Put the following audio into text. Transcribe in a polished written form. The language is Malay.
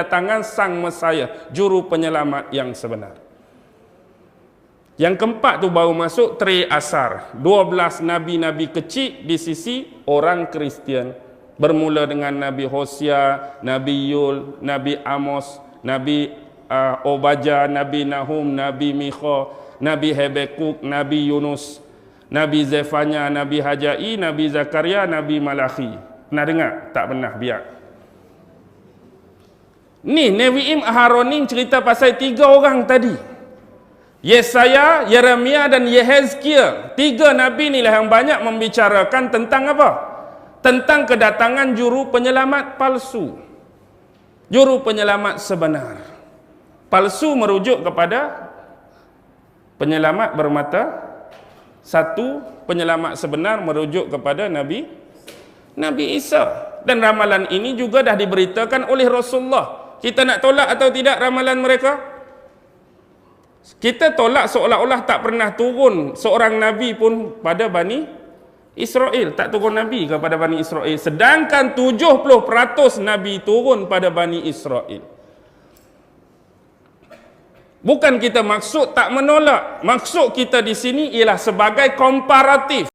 kedatangan sang Mesaya, juru penyelamat yang sebenar. Yang keempat tu baru masuk Tri Asar, 12 nabi-nabi kecil di sisi orang Kristian. Bermula dengan Nabi Hosea, Nabi Yul, Nabi Amos, Nabi Obadjah, Nabi Nahum, Nabi Mikha, Nabi Habakuk, Nabi Yunus, Nabi Zefanya, Nabi Hajai, Nabi Zakaria, Nabi Malachi. Pernah dengar? Tak pernah, biar. Ni Nevi'im Aharonim cerita pasal 3 orang tadi. Yesaya, Yeremia dan Yehezkiel. 3 nabi ni lah yang banyak membicarakan tentang apa? Tentang kedatangan juru penyelamat palsu. Juru penyelamat sebenar. Palsu merujuk kepada penyelamat bermata satu, penyelamat sebenar merujuk kepada Nabi Isa. Dan ramalan ini juga dah diberitakan oleh Rasulullah. Kita nak tolak atau tidak ramalan mereka? Kita tolak seolah-olah tak pernah turun seorang Nabi pun pada Bani Israel. Tak turun Nabi kepada Bani Israel. Sedangkan 70% Nabi turun pada Bani Israel. Bukan kita maksud tak menolak. Maksud kita di sini ialah sebagai komparatif.